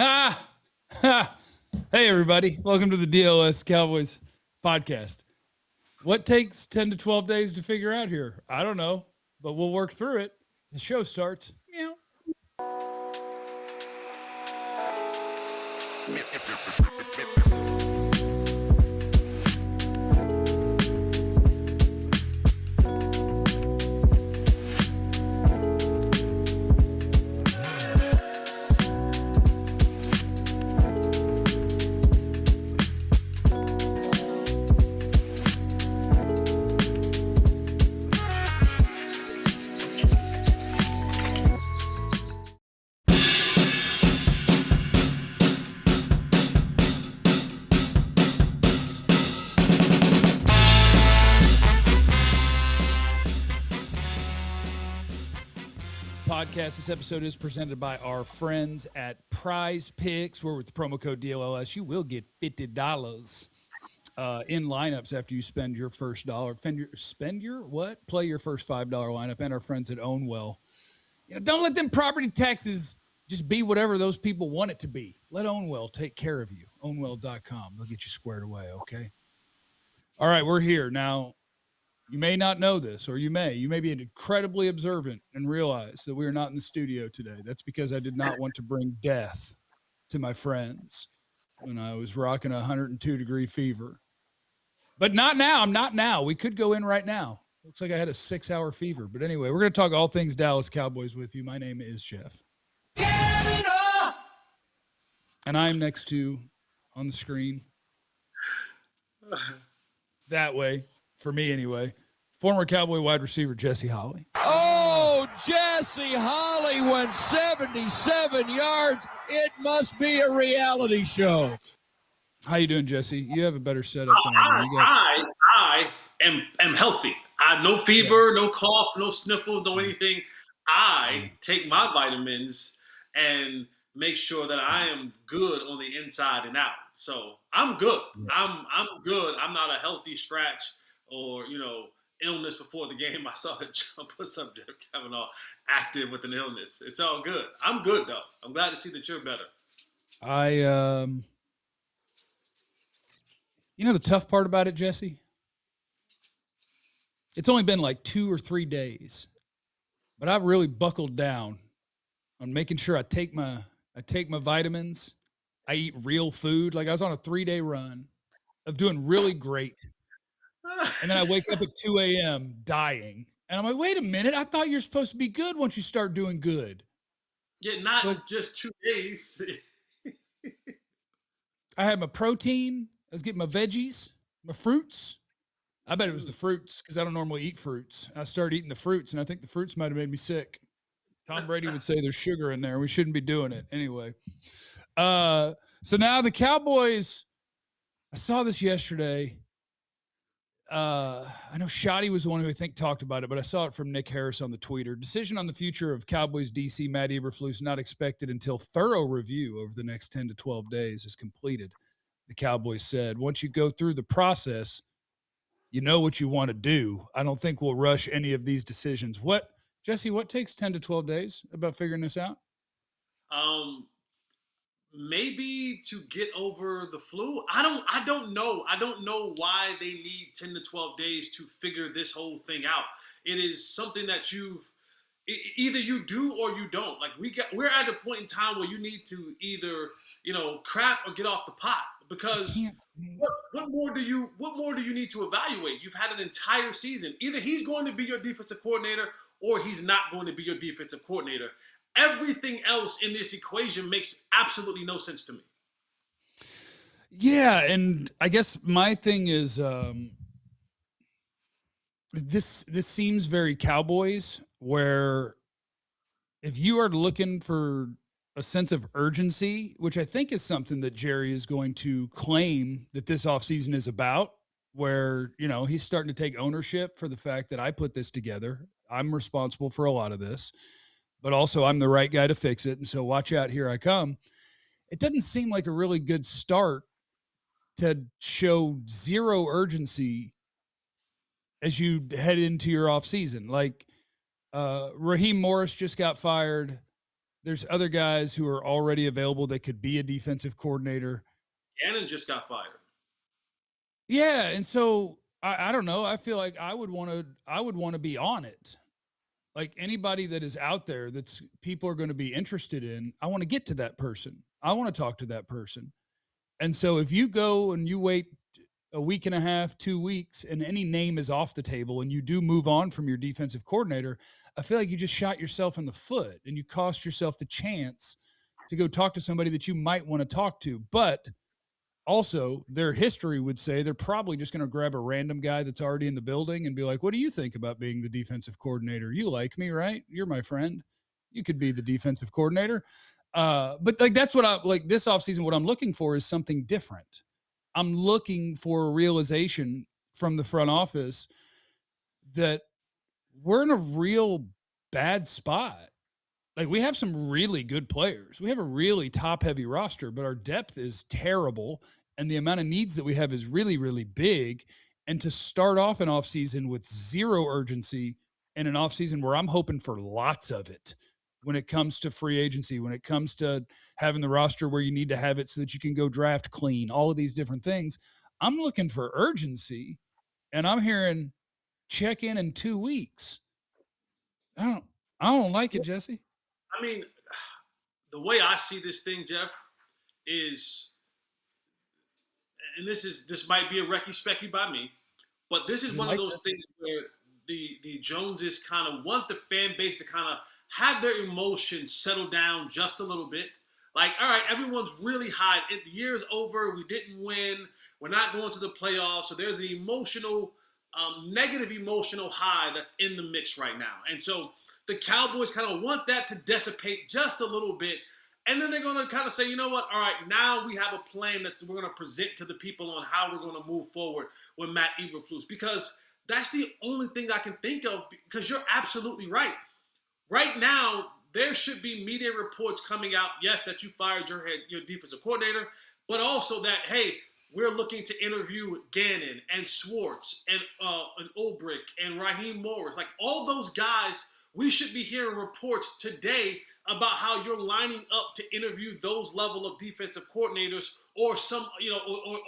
Ha! Ha! Hey, everybody. Welcome to the DLLS Cowboys podcast. What takes 10 to 12 days to figure out here? I don't know, but we'll work through it. The show starts. Meow. This episode is presented by our friends at Prize Picks, where with the promo code DLLS, you will get $50 in lineups after you spend your first dollar. Play your first $5 lineup. And our friends at Ownwell. Don't let them property taxes just be whatever those people want it to be. Let Ownwell take care of you. Ownwell.com. They'll get you squared away, okay? All right, we're here now. You may not know this, or you may be incredibly observant and realize that we are not in the studio today. That's because I did not want to bring death to my friends when I was rocking a 102-degree fever. But not now. I'm not now. We could go in right now. Looks like I had a 6-hour fever. But anyway, we're going to talk all things Dallas Cowboys with you. My name is Jeff. And I'm next to, on the screen, that way, for me anyway, former Cowboy wide receiver Jesse Holley. Oh, Jesse Holley went 77 yards. It must be a reality show. How you doing, Jesse? You have a better setup than I do. I am healthy. I have no fever, no cough, no sniffles, no anything. I take my vitamins and make sure that I am good on the inside and out. So I'm good. Yeah. I'm good. I'm not a healthy scratch or, illness before the game. I saw that John put up Cavanaugh active with an illness. It's all good. I'm good, though. I'm glad to see that you're better. The tough part about it, Jesse? It's only been like 2 or 3 days, but I've really buckled down on making sure I take my vitamins. I eat real food. Like I was on a 3-day run of doing really great. And then I wake up at 2 a.m. dying. And I'm like, wait a minute. I thought you're supposed to be good once you start doing good. Yeah, not just 2 days. I had my protein. I was getting my veggies, my fruits. I bet it was the fruits because I don't normally eat fruits. I started eating the fruits, and I think the fruits might have made me sick. Tom Brady would say there's sugar in there. We shouldn't be doing it. Anyway. So now the Cowboys, I saw this yesterday. I know Shoddy was the one who I think talked about it, but I saw it from Nick Harris on the tweeter. Decision on the future of Cowboys DC Matt Eberflus not expected until thorough review over the next 10 to 12 days is completed. The Cowboys said, once you go through the process, you know what you want to do. I don't think we'll rush any of these decisions. Jesse, what takes 10 to 12 days about figuring this out? Maybe to get over the flu. I don't know. I don't know why they need 10 to 12 days to figure this whole thing out. It is something that either you do or you don't. Like we're at a point in time where you need to either, crap or get off the pot, because what more do you need to evaluate? You've had an entire season. Either he's going to be your defensive coordinator or he's not going to be your defensive coordinator. Everything else in this equation makes absolutely no sense to me. Yeah, and I guess my thing is this seems very Cowboys, where if you are looking for a sense of urgency, which I think is something that Jerry is going to claim that this offseason is about, where, he's starting to take ownership for the fact that I put this together. I'm responsible for a lot of this. But also I'm the right guy to fix it. And so watch out, here I come. It doesn't seem like a really good start to show zero urgency as you head into your offseason. Like Raheem Morris just got fired. There's other guys who are already available that could be a defensive coordinator. Gannon just got fired. Yeah, and so I don't know. I feel like I would want to be on it. Like anybody that is out there that's people are going to be interested in, I want to get to that person. I want to talk to that person. And so if you go and you wait a week and a half, 2 weeks, and any name is off the table and you do move on from your defensive coordinator, I feel like you just shot yourself in the foot and you cost yourself the chance to go talk to somebody that you might want to talk to. But also, their history would say they're probably just going to grab a random guy that's already in the building and be like, "What do you think about being the defensive coordinator? You like me, right? You're my friend. You could be the defensive coordinator." But like that's what I like this offseason. What I'm looking for is something different. I'm looking for a realization from the front office that we're in a real bad spot. Like we have some really good players. We have a really top heavy roster, but our depth is terrible. And the amount of needs that we have is really, really big. And to start off an offseason with zero urgency and an offseason where I'm hoping for lots of it when it comes to free agency, when it comes to having the roster where you need to have it so that you can go draft clean, all of these different things. I'm looking for urgency and I'm hearing check in 2 weeks. I don't like it, Jesse. I mean, the way I see this thing, Jeff, is, and this might be a Recky Specky by me, but this is one of those things where the Joneses kind of want the fan base to kind of have their emotions settle down just a little bit. Like, all right, everyone's really high. The year's over. We didn't win. We're not going to the playoffs. So there's an emotional, negative emotional high that's in the mix right now. And so the Cowboys kind of want that to dissipate just a little bit. And then they're going to kind of say, you know what? All right, now we have a plan that we're going to present to the people on how we're going to move forward with Matt Eberflus. Because that's the only thing I can think of, because you're absolutely right. Right now, there should be media reports coming out, yes, that you fired your defensive coordinator, but also that, hey, we're looking to interview Gannon and Schwartz and Ulbrich and Raheem Morris. Like all those guys, we should be hearing reports today about how you're lining up to interview those level of defensive coordinators or some,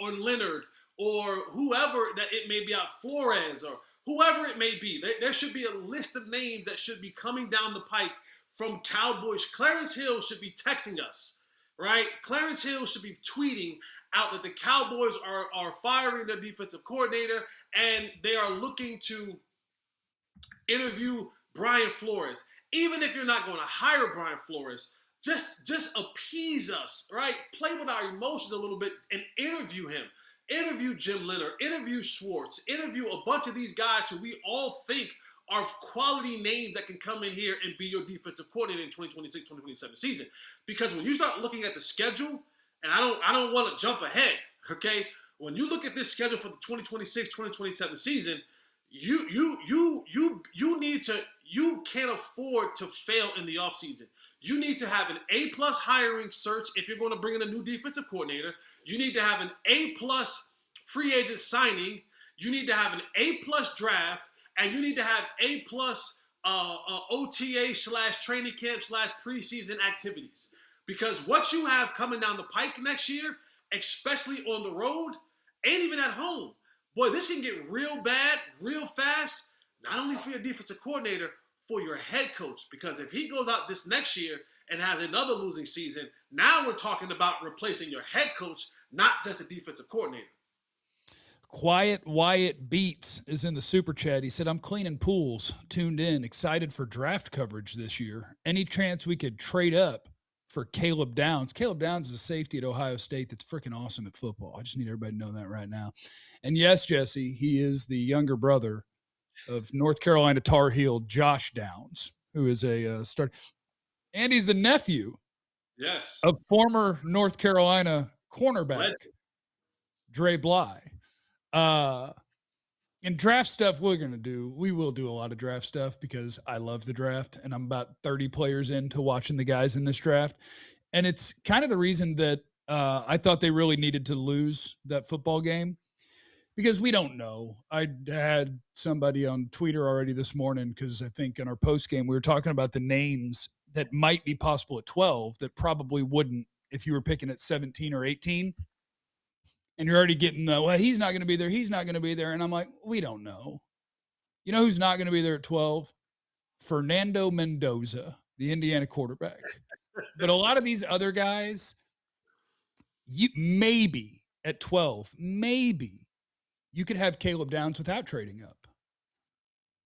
or Leonard or whoever that it may be out, Flores or whoever it may be. There should be a list of names that should be coming down the pike from Cowboys. Clarence Hill should be texting us, right? Clarence Hill should be tweeting out that the Cowboys are firing their defensive coordinator and they are looking to interview Brian Flores. Even if you're not going to hire Brian Flores, just appease us, right? Play with our emotions a little bit and interview him. Interview Jim Leonard, interview Schwartz, interview a bunch of these guys who we all think are quality names that can come in here and be your defensive coordinator in 2026-2027 season. Because when you start looking at the schedule, and I don't want to jump ahead, okay? When you look at this schedule for the 2026-2027 season, you can't afford to fail in the offseason. You need to have an A-plus hiring search if you're going to bring in a new defensive coordinator. You need to have an A-plus free agent signing. You need to have an A-plus draft. And you need to have A-plus OTA / training camp / preseason activities. Because what you have coming down the pike next year, especially on the road, ain't even at home. Boy, this can get real bad, real fast, not only for your defensive coordinator, for your head coach. Because if he goes out this next year and has another losing season, now we're talking about replacing your head coach, not just a defensive coordinator. Quiet Wyatt Beats is in the super chat. He said, I'm cleaning pools, tuned in, excited for draft coverage this year. Any chance we could trade up for Caleb Downs? Caleb Downs is a safety at Ohio State that's freaking awesome at football. I just need everybody to know that right now. And yes, Jesse, he is the younger brother of North Carolina Tar Heel Josh Downs, who is a start. And he's the nephew of former North Carolina cornerback Dre Bly. And draft stuff we will do a lot of draft stuff because I love the draft and I'm about 30 players into watching the guys in this draft. And it's kind of the reason that I thought they really needed to lose that football game because we don't know. I had somebody on Twitter already this morning because I think in our post game we were talking about the names that might be possible at 12 that probably wouldn't if you were picking at 17 or 18. And you're already getting the, well, he's not going to be there. He's not going to be there. And I'm like, we don't know. You know who's not going to be there at 12? Fernando Mendoza, the Indiana quarterback. But a lot of these other guys, you maybe at 12, maybe you could have Caleb Downs without trading up.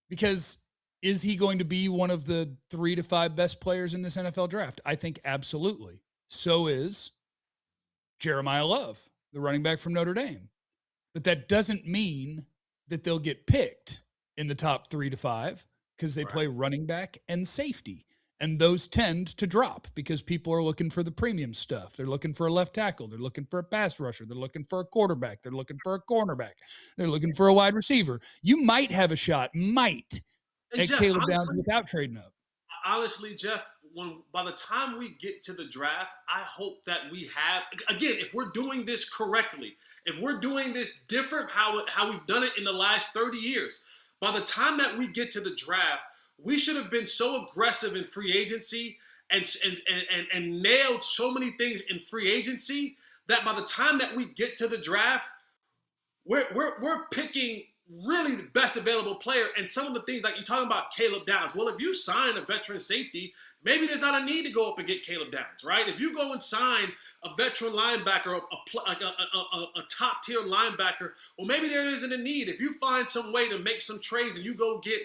Because is he going to be one of the 3 to 5 best players in this NFL draft? I think absolutely. So is Jeremiah Love, the running back from Notre Dame. But that doesn't mean that they'll get picked in the top 3 to 5 because they play running back and safety. And those tend to drop because people are looking for the premium stuff. They're looking for a left tackle. They're looking for a pass rusher. They're looking for a quarterback. They're looking for a cornerback. They're looking for a wide receiver. You might have a shot, at Jeff, Caleb Downs without trading up. Honestly, Jeff, by the time we get to the draft, I hope that we have, again, if we're doing this correctly, if we're doing this different how we've done it in the last 30 years, by the time that we get to the draft, we should have been so aggressive in free agency and nailed so many things in free agency that by the time that we get to the draft, we're picking really the best available player. And some of the things like you're talking about Caleb Downs. Well, if you sign a veteran safety, maybe there's not a need to go up and get Caleb Downs, right? If you go and sign a veteran linebacker, a top tier linebacker, well, maybe there isn't a need. If you find some way to make some trades and you go get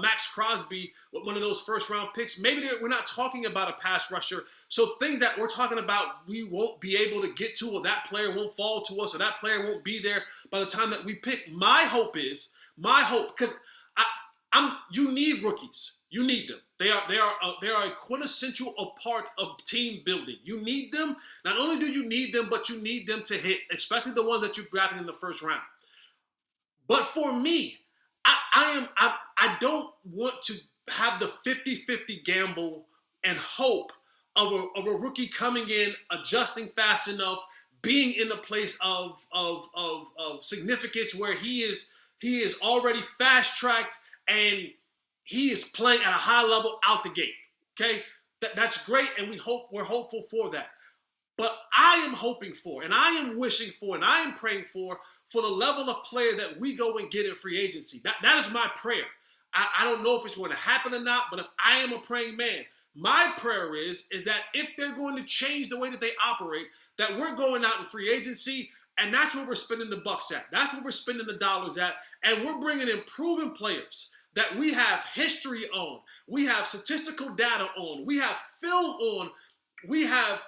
Max Crosby with one of those first round picks. Maybe we're not talking about a pass rusher. So things that we're talking about we won't be able to get to, or that player won't fall to us, or that player won't be there by the time that we pick. My hope, because you need rookies. You need them. They are a quintessential part of team building. You need them. Not only do you need them, but you need them to hit, especially the ones that you drafted in the first round. But for me, I don't want to have the 50-50 gamble and hope of a rookie coming in, adjusting fast enough, being in a place of significance where he is already fast tracked and he is playing at a high level out the gate. Okay, that's great, and we're hopeful for that. But I am hoping for, and I am wishing for, and I am praying for the level of player that we go and get in free agency. That is my prayer. I don't know if it's going to happen or not, but if I am a praying man, my prayer is that if they're going to change the way that they operate, that we're going out in free agency, and that's where we're spending the bucks at. That's where we're spending the dollars at, and we're bringing in proven players that we have history on, we have statistical data on, we have film on, we have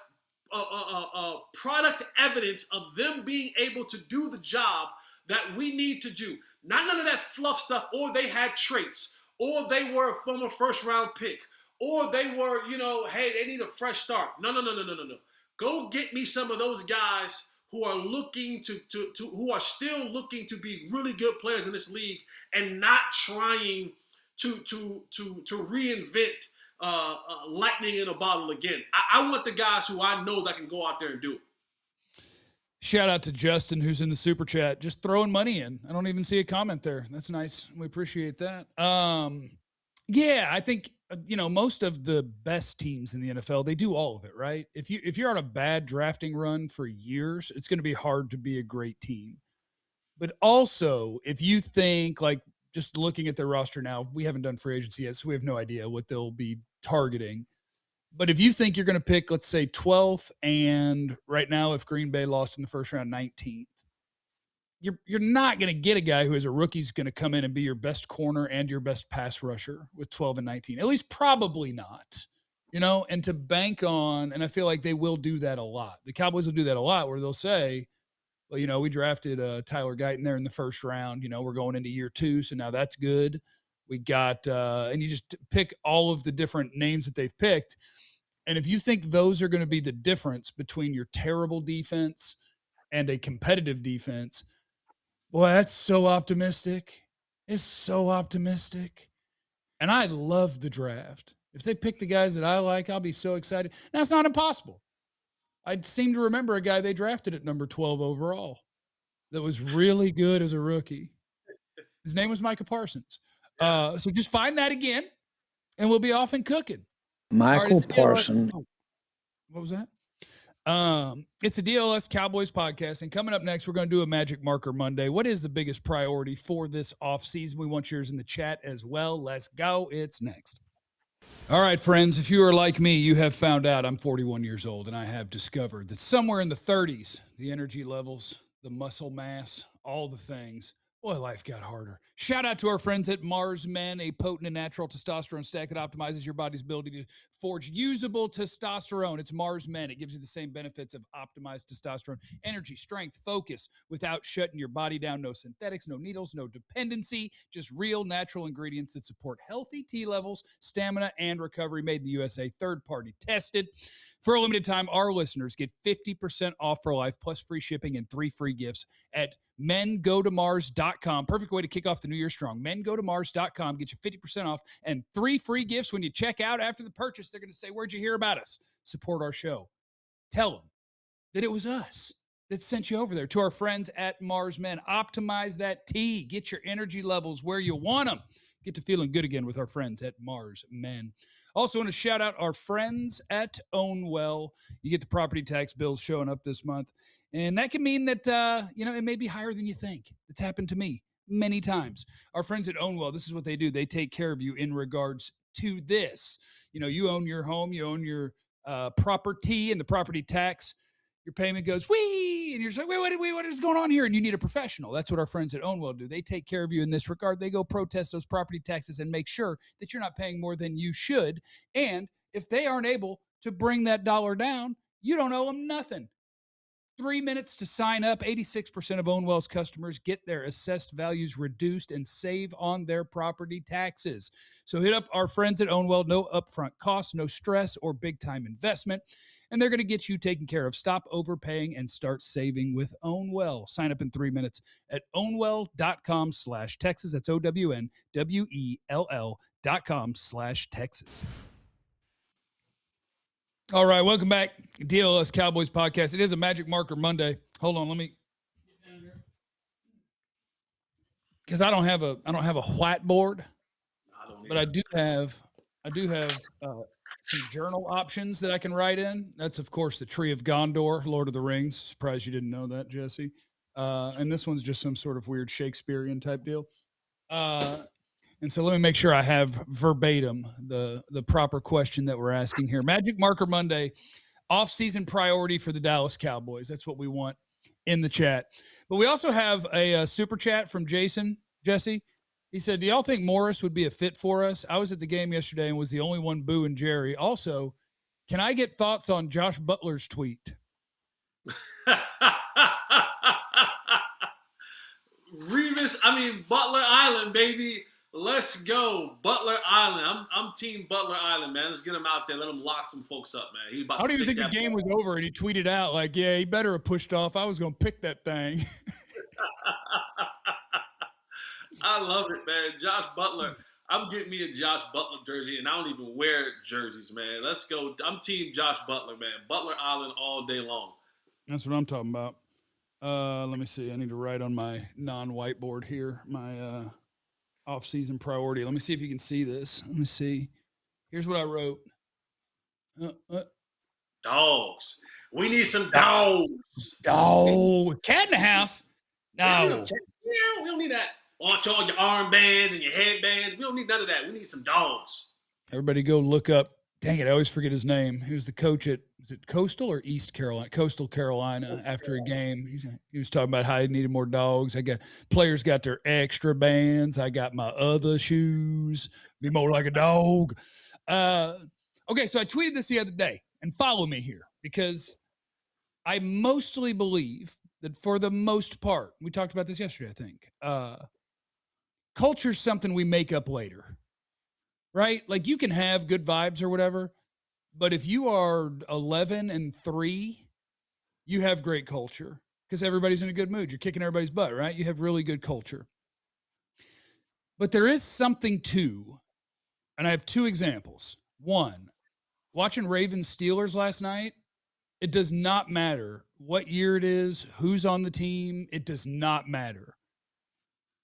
product evidence of them being able to do the job that we need to do. Not none of that fluff stuff, or they had traits, or they were a former first round pick, or they were, hey, they need a fresh start. No. Go get me some of those guys who are looking who are still looking to be really good players in this league and not trying to reinvent lightning in a bottle again. I want the guys who I know that can go out there and do it. Shout out to Justin, who's in the super chat, just throwing money in. I don't even see a comment there. That's nice. We appreciate that. Yeah, I think, most of the best teams in the NFL, they do all of it, right? If you're on a bad drafting run for years, it's going to be hard to be a great team. But also, if you think, like, just looking at their roster now, we haven't done free agency yet, so we have no idea what they'll be targeting. But if you think you're going to pick, let's say, 12th, and right now, if Green Bay lost in the first round, 19th, you're not going to get a guy who is a rookie is going to come in and be your best corner and your best pass rusher with 12 and 19. At least probably not, and to bank on, and I feel like they will do that a lot. The Cowboys will do that a lot where they'll say, well, we drafted Tyler Guyton there in the first round. We're going into year 2, so now that's good. We got and you just pick all of the different names that they've picked. And if you think those are going to be the difference between your terrible defense and a competitive defense, boy, that's so optimistic. It's so optimistic. And I love the draft. If they pick the guys that I like, I'll be so excited. Now, it's not impossible. I seem to remember a guy they drafted at number 12 overall that was really good as a rookie. His name was Micah Parsons. So just find that again. and we'll be off and cooking. Michael it's the DLLS Parson. What was that? It's the DLS Cowboys podcast, and coming up next, we're going to do a Magic Marker Monday. What is the biggest priority for this offseason? We want yours in the chat as well. Let's go. It's next. All right, friends, if you are like me, you have found out I'm 41 years old, and I have discovered that somewhere in the 30s, the energy levels, the muscle mass, all the things, boy, life got harder. Shout out to our friends at Mars Men, a potent and natural testosterone stack that optimizes your body's ability to forge usable testosterone. It's Mars Men. It gives you the same benefits of optimized testosterone, energy, strength, focus, without shutting your body down. No synthetics, no needles, no dependency, just real natural ingredients that support healthy T levels, stamina, and recovery. Made in the USA, third-party tested. For a limited time, our listeners get 50% off for life, plus free shipping and 3 free gifts at mengotomars.com. Perfect way to kick off the new year strong. mengotomars.com. Get you 50% off and 3 free gifts when you check out. After the purchase, they're going to say, where'd you hear about us? Support our show. Tell them that it was us that sent you over there. To our friends at Mars Men, optimize that T. Get your energy levels where you want them. Get to feeling good again with our friends at Mars Men. Also want to shout out our friends at Ownwell. You get the property tax bills showing up this month. And that can mean that, it may be higher than you think. It's happened to me many times. Our friends at Ownwell, this is what they do. They take care of you in regards to this. You own your home, you own your property, and the property tax, your payment goes, wee, and you're just like, wait, what is going on here? And you need a professional. That's what our friends at Ownwell do. They take care of you in this regard. They go protest those property taxes and make sure that you're not paying more than you should. And if they aren't able to bring that dollar down, you don't owe them nothing. 3 minutes to sign up. 86% of Ownwell's customers get their assessed values reduced and save on their property taxes. So hit up our friends at Ownwell. No upfront costs, no stress or big-time investment. And they're going to get you taken care of. Stop overpaying and start saving with Ownwell. Sign up in 3 minutes at ownwell.com/Texas. That's OWNWELL.com/Texas. All right, welcome back. DLS Cowboys podcast. It is a Magic Marker Monday. Hold on, let me get down here. Because I don't have a whiteboard, but I do have some journal options that I can write in. That's, of course, the Tree of Gondor, Lord of the Rings. Surprised you didn't know that, Jesse. And this one's just some sort of weird Shakespearean type deal. And so let me make sure I have verbatim the proper question that we're asking here. Magic Marker Monday, off-season priority for the Dallas Cowboys. That's what we want in the chat. But we also have a super chat from Jason, Jesse. He said, do y'all think Morris would be a fit for us? I was at the game yesterday and was the only one booing Jerry. Also, can I get thoughts on Josh Butler's tweet? Butler Island, baby. Let's go. Butler Island. I'm team Butler Island, man. Let's get him out there. Let him lock some folks up, man. I don't even think the game was over, and he tweeted out, like, yeah, he better have pushed off. I was going to pick that thing. I love it, man. Josh Butler. I'm getting me a Josh Butler jersey, and I don't even wear jerseys, man. Let's go. I'm team Josh Butler, man. Butler Island all day long. That's what I'm talking about. Let me see. I need to write on my non-whiteboard here, my off-season priority. Let me see if you can see this. Let me see. Here's what I wrote. Dogs. We need some dogs. Dog. Cat in the house? No. We don't need that. Watch all your armbands and your headbands. We don't need none of that. We need some dogs. Everybody go look up. Dang it, I always forget his name. He was the coach at, is it Coastal or East Carolina? Coastal Carolina. After a game, he was talking about how he needed more dogs. Players got their extra bands. I got my other shoes. Be more like a dog. Okay, so I tweeted this the other day, and follow me here, because I mostly believe that for the most part, we talked about this yesterday, I think, culture's something we make up later. Right? Like, you can have good vibes or whatever, but if you are 11-3, you have great culture because everybody's in a good mood. You're kicking everybody's butt, right? You have really good culture. But there is something to, and I have 2 examples. One, watching Ravens Steelers last night, it does not matter what year it is, who's on the team. It does not matter.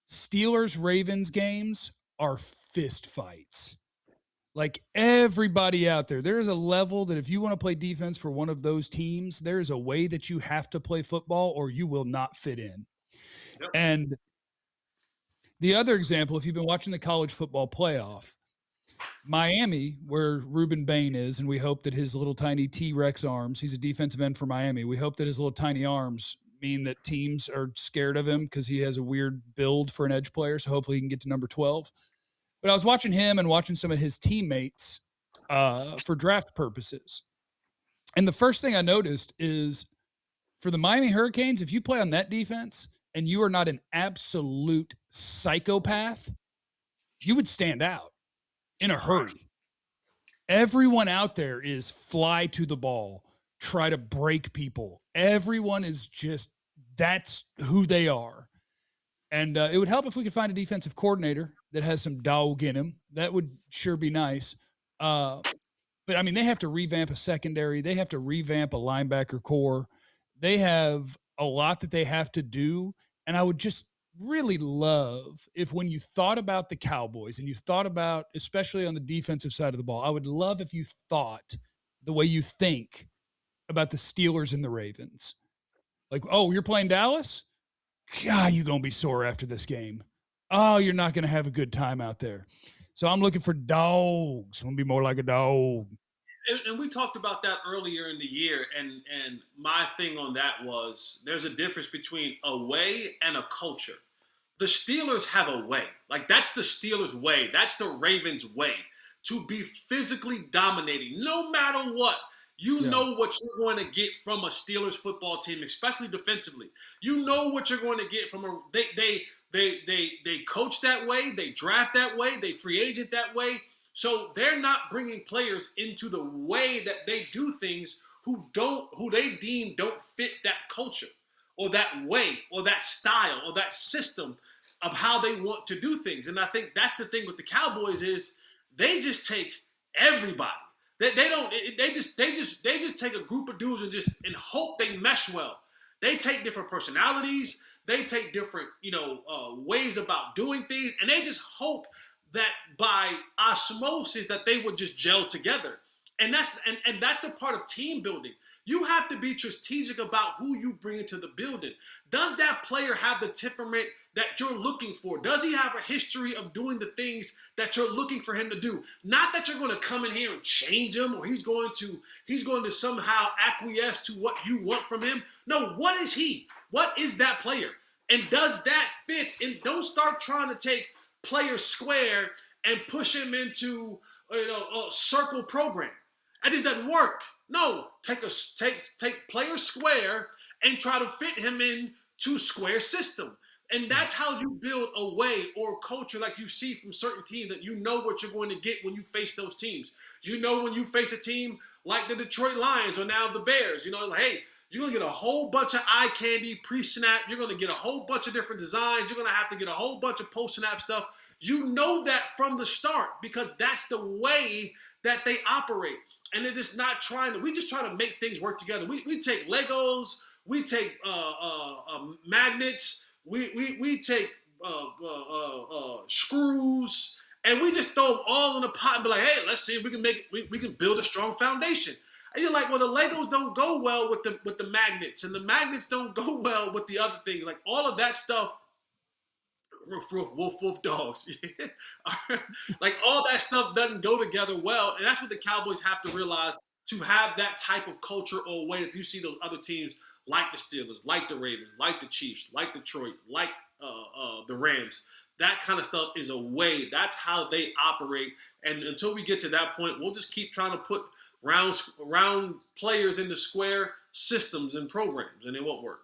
Steelers Ravens games are fist fights. Like everybody out there, there is a level that if you want to play defense for one of those teams, there is a way that you have to play football or you will not fit in. Yep. And the other example, if you've been watching the college football playoff, Miami, where Ruben Bain is, and we hope that his little tiny T-Rex arms, he's a defensive end for Miami. We hope that his little tiny arms mean that teams are scared of him because he has a weird build for an edge player. So hopefully he can get to number 12. But I was watching him and watching some of his teammates for draft purposes. And the first thing I noticed is for the Miami Hurricanes, if you play on that defense and you are not an absolute psychopath, you would stand out in a hurry. Everyone out there is fly to the ball, try to break people. Everyone is just, that's who they are. And it would help if we could find a defensive coordinator that has some dog in him. That would sure be nice. But I mean, they have to revamp a secondary. They have to revamp a linebacker core. They have a lot that they have to do. And I would just really love if when you thought about the Cowboys and you thought about, especially on the defensive side of the ball, I would love if you thought the way you think about the Steelers and the Ravens. Like, oh, you're playing Dallas? God, you're going to be sore after this game. Oh, you're not going to have a good time out there. So I'm looking for dogs. I'm going to be more like a dog. And we talked about that earlier in the year, and my thing on that was there's a difference between a way and a culture. The Steelers have a way. Like, that's the Steelers' way. That's the Ravens' way, to be physically dominating no matter what. You know what you're going to get from a Steelers football team, especially defensively. You know what you're going to get from a they coach that way, they draft that way, they free agent that way. So they're not bringing players into the way that they do things who they deem don't fit that culture or that way or that style or that system of how they want to do things. And I think that's the thing with the Cowboys is they just take everybody. They just take a group of dudes and hope they mesh well. They take different personalities, they take different ways about doing things, and they just hope that by osmosis that they would just gel together. And that's the part of team building. You have to be strategic about who you bring into the building. Does that player have the temperament that you're looking for? Does he have a history of doing the things that you're looking for him to do? Not that you're going to come in here and change him or he's going to somehow acquiesce to what you want from him. No, what is he? What is that player? And does that fit? And don't start trying to take player square and push him into a circle program. That just doesn't work. No, take player square and try to fit him into square system. And that's how you build a way or culture like you see from certain teams that you know what you're going to get when you face those teams. You know when you face a team like the Detroit Lions or now the Bears, hey, you're going to get a whole bunch of eye candy pre-snap. You're going to get a whole bunch of different designs. You're going to have to get a whole bunch of post-snap stuff. You know that from the start because that's the way that they operate. And they're just not we just try to make things work together. We take Legos, we take magnets, we take screws, and we just throw them all in a pot and be like, hey, let's see if we can we can build a strong foundation. And you're like, well, the Legos don't go well with the magnets, and the magnets don't go well with the other things. Like all of that stuff. Woof, dogs. Like all that stuff doesn't go together well. And that's what the Cowboys have to realize to have that type of culture or way that you see those other teams like the Steelers, like the Ravens, like the Chiefs, like Detroit, like the Rams. That kind of stuff is a way. That's how they operate. And until we get to that point, we'll just keep trying to put round players into square systems and programs, and it won't work.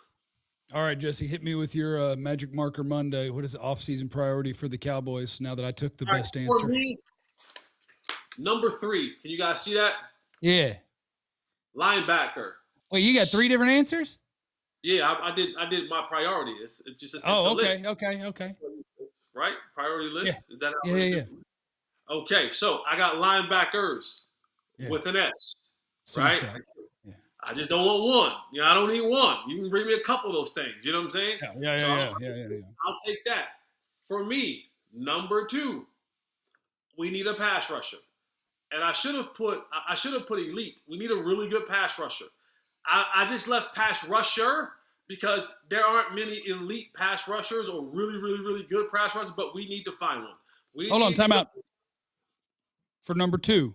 All right, Jesse, hit me with your Magic Marker Monday. What is the offseason priority for the Cowboys now that I took the best answer? For me, number 3. Can you guys see that? Yeah. Linebacker. Wait, you got 3 different answers? Yeah, I did my priority. It's just a okay, list. okay. Right? Priority list? Yeah. Is that Yeah. Okay, so I got linebackers with an S. Right? I just don't want one. I don't need one. You can bring me a couple of those things. You know what I'm saying? Yeah. I'll take that. For me, number 2, we need a pass rusher. and I should have put elite. We need a really good pass rusher. I just left pass rusher because there aren't many elite pass rushers or really, really, really good pass rushers, but we need to find one. Hold on, time out. For number 2,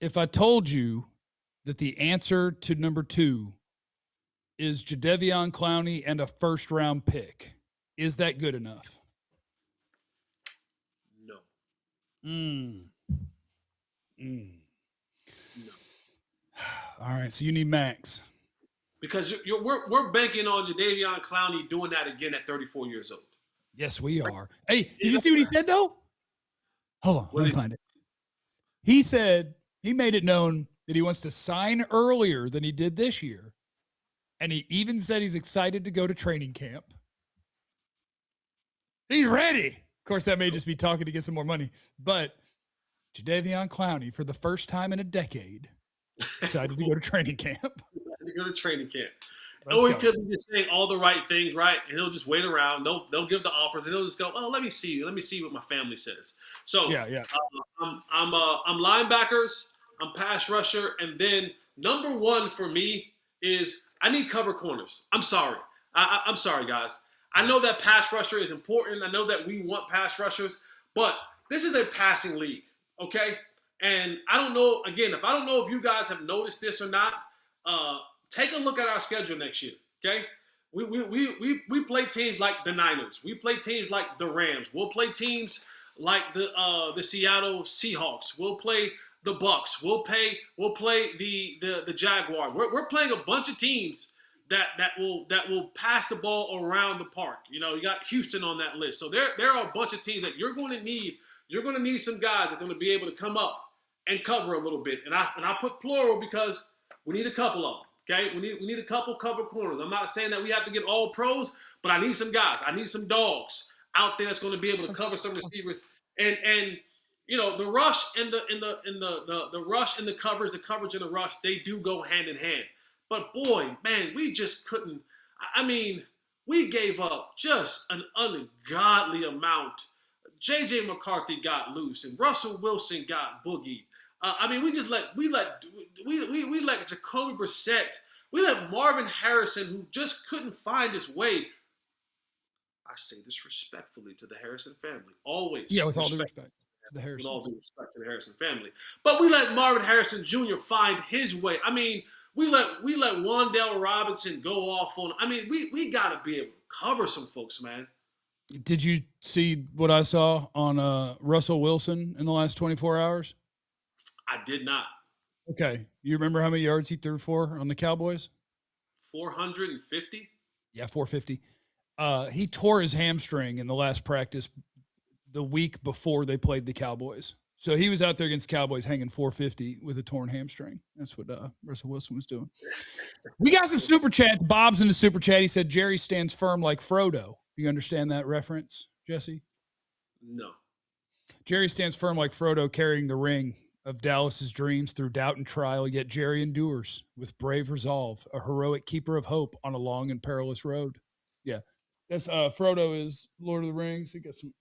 if I told you that the answer to number 2 is Jadeveon Clowney and a first-round pick, is that good enough? No. No. All right, so you need Max. Because we're banking on Jadeveon Clowney doing that again at 34 years old. Yes, we are. Hey, did you see what he said, though? Hold on, let me find it. He said he made it known that he wants to sign earlier than he did this year. And he even said he's excited to go to training camp. He's ready. Of course, that may just be talking to get some more money. But Jadeveon Clowney, for the first time in a decade, decided to go to training camp. To go to training camp. He could be just saying all the right things, right? And he'll just wait around. They'll give the offers, and he'll just go, "Oh, let me see what my family says." So yeah. I'm linebackers, I'm pass rusher, and then number 1 for me is I need cover corners. I'm sorry. I'm sorry, guys. I know that pass rusher is important. I know that we want pass rushers, but this is a passing league, okay? And I don't know, again, if I don't know if you guys have noticed this or not, take a look at our schedule next year, okay? We play teams like the Niners. We play teams like the Rams. We'll play teams like the Seattle Seahawks. We'll play the Bucks. We'll play the Jaguars. We're playing a bunch of teams that will pass the ball around the park. You know, you got Houston on that list. So there are a bunch of teams that you're going to need. You're going to need some guys that are going to be able to come up and cover a little bit. And I put plural because we need a couple of them. Okay, we need a couple cover corners. I'm not saying that we have to get all pros, but I need some guys. I need some dogs out there that's going to be able to cover some receivers. And you know, the rush and the rush and the coverage and the rush, they do go hand in hand. But boy, man, we just couldn't. I mean, we gave up just an ungodly amount. J.J. McCarthy got loose, and Russell Wilson got boogied. I mean, we let Jacoby Brissett, we let Marvin Harrison, who just couldn't find his way. I say this respectfully to the Harrison family, always. Yeah, with all due respect to the Harrison. With all due respect to the Harrison family, but we let Marvin Harrison Jr. find his way. I mean, we let Wan'Dale Robinson go off on. I mean, we got to be able to cover some folks, man. Did you see what I saw on Russell Wilson in the last 24 hours? I did not. Okay. You remember how many yards he threw for on the Cowboys? 450? Yeah, 450. He tore his hamstring in the last practice the week before they played the Cowboys. So he was out there against the Cowboys hanging 450 with a torn hamstring. That's what Russell Wilson was doing. We got some super chats. Bob's in the super chat. He said Jerry stands firm like Frodo. You understand that reference, Jesse? No. Jerry stands firm like Frodo, carrying the ring of Dallas's dreams through doubt and trial, yet Jerry endures with brave resolve, a heroic keeper of hope on a long and perilous road. Yeah. That's Frodo is Lord of the Rings. He got some.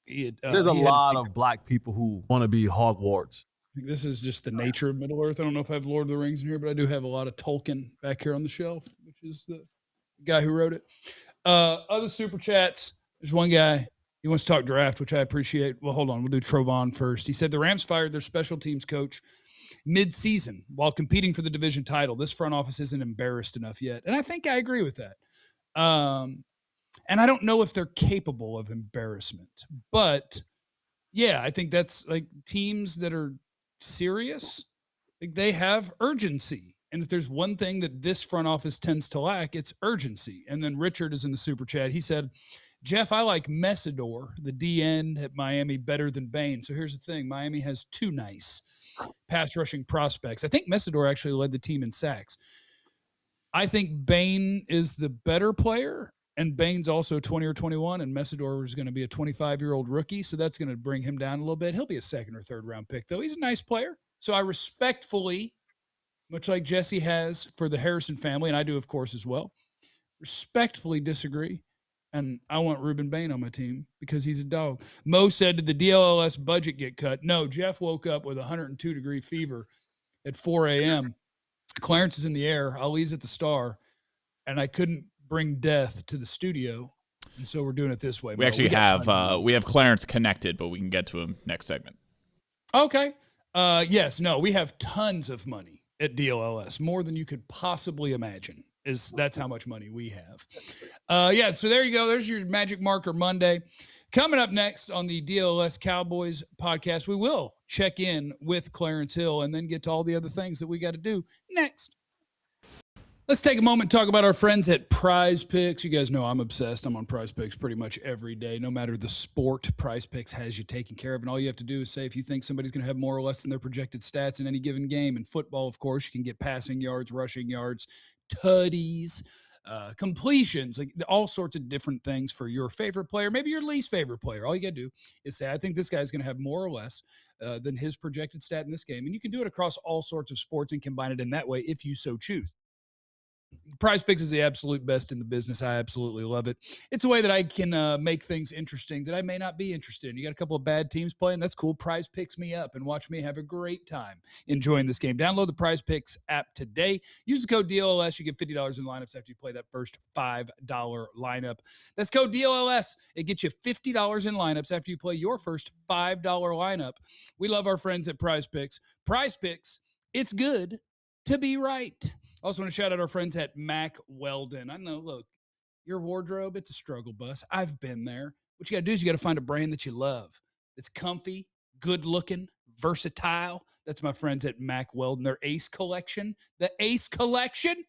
There's a lot of black people who want to be Hogwarts. This is just the nature of Middle Earth. I don't know if I have Lord of the Rings in here, but I do have a lot of Tolkien back here on the shelf, which is the guy who wrote it. Other super chats. There's one guy. He wants to talk draft, which I appreciate. Well, hold on. We'll do Trovon first. He said the Rams fired their special teams coach mid-season while competing for the division title. This front office isn't embarrassed enough yet. And I think I agree with that. And I don't know if they're capable of embarrassment. But, yeah, I think that's like teams that are serious, like they have urgency. And if there's one thing that this front office tends to lack, it's urgency. And then Richard is in the super chat. He said, Jeff, I like Messidor, the DN at Miami, better than Bain. So here's the thing. Miami has two nice pass rushing prospects. I think Messidor actually led the team in sacks. I think Bain is the better player, and Bain's also 20 or 21, and Messidor is going to be a 25-year-old rookie, so that's going to bring him down a little bit. He'll be a second or third round pick, though. He's a nice player. So I respectfully, much like Jesse has for the Harrison family, and I do, of course, as well, respectfully disagree. and I want Ruben Bain on my team because he's a dog. Mo said, did the DLLS budget get cut? No, Jeff woke up with 102-degree fever at 4 a.m. Clarence is in the air. Ali's at the Star, and I couldn't bring death to the studio, and so we're doing it this way. We actually have Clarence connected, but we can get to him next segment. Okay. Yes. No, we have tons of money at DLLS, more than you could possibly imagine. That's how much money we have. Yeah. So there you go. There's your Magic Marker Monday. Coming up next on the DLLS Cowboys podcast, we will check in with Clarence Hill and then get to all the other things that we got to do next. Let's take a moment and talk about our friends at Prize Picks. You guys know I'm obsessed. I'm on Prize Picks pretty much every day. No matter the sport, Prize Picks has you taken care of. And all you have to do is say if you think somebody's going to have more or less than their projected stats in any given game. In football, of course, you can get passing yards, rushing yards, tutties, completions, like all sorts of different things for your favorite player, maybe your least favorite player. All you got to do is say, I think this guy's going to have more or less than his projected stat in this game. And you can do it across all sorts of sports and combine it in that way if you so choose. Prize Picks is the absolute best in the business. I absolutely love it. It's a way that I can make things interesting that I may not be interested in. You got a couple of bad teams playing. That's cool. Prize Picks me up and watch me have a great time enjoying this game. Download the Prize Picks app today. Use the code DLLS. You get $50 in lineups after you play that first $5 lineup. That's code DLLS. It gets you $50 in lineups after you play your first $5 lineup. We love our friends at Prize Picks. Prize Picks, it's good to be right. Also want to shout out our friends at Mack Weldon. I know, look, your wardrobe, it's a struggle bus. I've been there. What you got to do is you got to find a brand that you love. It's comfy, good looking, versatile. That's my friends at Mack Weldon. Their Ace Collection. The Ace Collection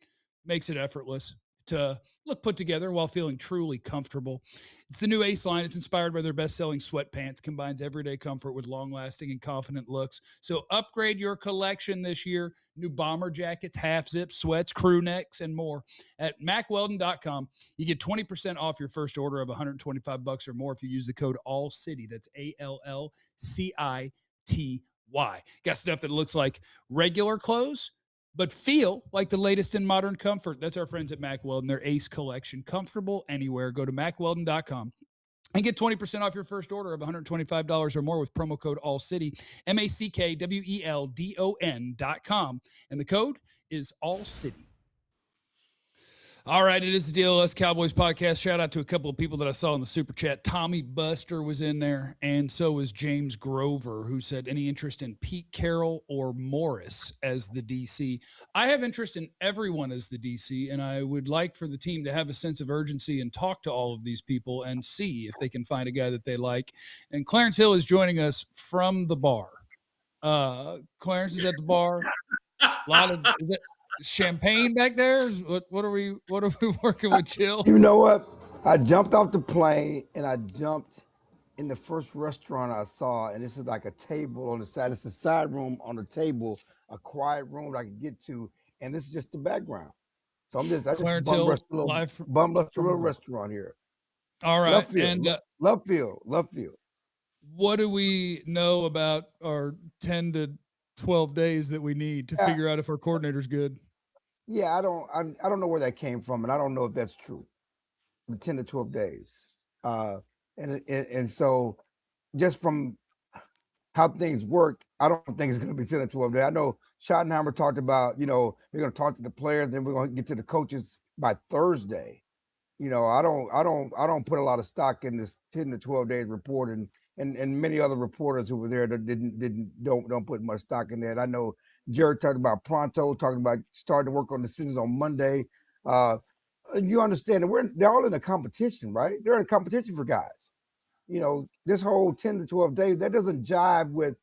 makes it effortless to look put together while feeling truly comfortable. It's the new Ace line. It's inspired by their best-selling sweatpants, combines everyday comfort with long-lasting and confident looks. So upgrade your collection this year. New bomber jackets, half-zip sweats, crew necks, and more. At MackWeldon.com, you get 20% off your first order of $125 or more if you use the code ALLCITY. That's ALLCITY. Got stuff that looks like regular clothes, but feel like the latest in modern comfort. That's our friends at Mack Weldon. Their Ace Collection. Comfortable anywhere. Go to MackWeldon.com and get 20% off your first order of $125 or more with promo code ALLCITY, MackWeldon.com. And the code is ALLCITY. All right, it is the DLLS Cowboys podcast. Shout out to a couple of people that I saw in the super chat. Tommy Buster was in there, and so was James Grover, who said, any interest in Pete Carroll or Morris as the DC? I have interest in everyone as the DC, and I would like for the team to have a sense of urgency and talk to all of these people and see if they can find a guy that they like. And Clarence Hill is joining us from the bar. Clarence is at the bar. A lot of champagne back there? What are we working with, Chill? You know what? I jumped off the plane and I jumped in the first restaurant I saw, and this is like a table on the side. It's a side room on the table, a quiet room that I can get to, and this is just the background. So I just bum rushed a little restaurant here. All right. Love field. What do we know about our 10 to 12 days that we need to figure out if our coordinator's good? Yeah, I don't know where that came from, and I don't know if that's true. The 10 to 12 days, and so just from how things work, I don't think it's going to be 10 to 12 days. I know Schottenheimer talked about, they're going to talk to the players, then we're going to get to the coaches by Thursday. I don't put a lot of stock in this 10 to 12 days report, and many other reporters who were there that don't put much stock in that. I know Jared talked about pronto, talking about starting to work on decisions on Monday. You understand that they're all in a competition, right? They're in a competition for guys. This whole 10 to 12 days, that doesn't jive with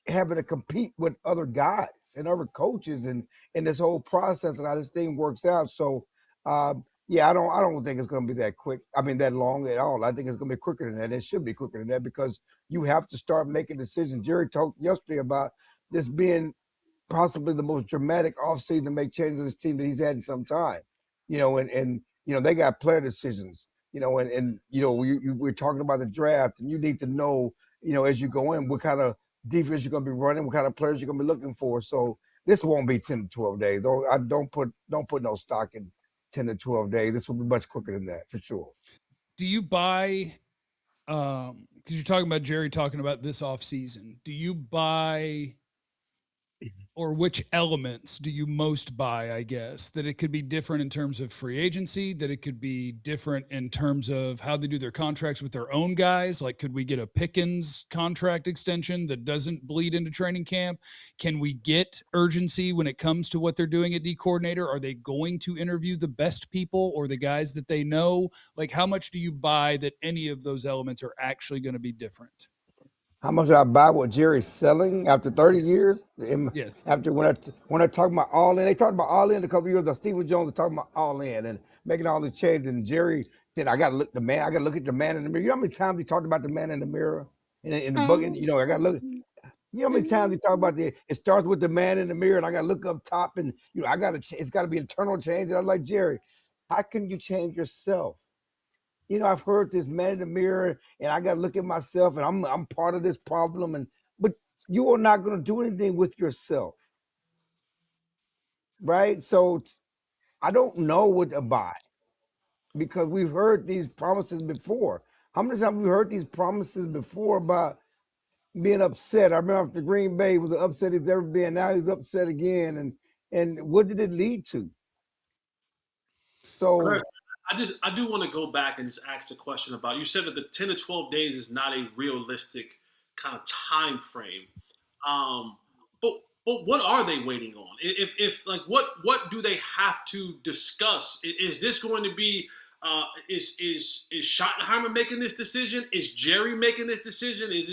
having to compete with other guys and other coaches and this whole process and how this thing works out. So yeah, I don't think it's going to be that quick. I mean, that long at all. I think it's going to be quicker than that. It should be quicker than that because you have to start making decisions. Jerry talked yesterday about this being possibly the most dramatic offseason to make changes in this team that he's had in some time. And they got player decisions. We're talking about the draft, and you need to know, as you go in, what kind of defense you're going to be running, what kind of players you're going to be looking for. So this won't be 10 to 12 days. Don't put no stock in 10 to 12 days. This will be much quicker than that for sure. do you buy, because you're talking about Jerry talking about this offseason, do you buy, or which elements do you most buy, I guess, that it could be different in terms of free agency, that it could be different in terms of how they do their contracts with their own guys? Like, could we get a Pickens contract extension that doesn't bleed into training camp? Can we get urgency when it comes to what they're doing at D coordinator? Are they going to interview the best people or the guys that they know? Like, how much do you buy that any of those elements are actually going to be different? How much do I buy what Jerry's selling after 30 Yes. years? Yes. After when I talk about all in, they talked about all in a couple of years ago. Stephen Jones was talking about all in and making all the changes. And Jerry said, I gotta look at the man in the mirror. You know how many times he talked about the man in the mirror in the book? You know, I gotta look. You know how many times he talked about it starts with the man in the mirror, and I gotta look up top, and it's gotta be internal change. And I'm like, Jerry, how can you change yourself? You know, I've heard this man in the mirror, and I got to look at myself, and I'm part of this problem. But you are not going to do anything with yourself, right? So I don't know what to buy because we've heard these promises before. How many times have we heard these promises before about being upset? I remember after Green Bay was the upset he's ever been. Now he's upset again, and what did it lead to? So. Clarence, I do want to go back and just ask a question about. You said that the 10 to 12 days is not a realistic kind of time frame, but what are they waiting on? If like what do they have to discuss? Is this going to be is Schottenheimer making this decision? Is Jerry making this decision? Is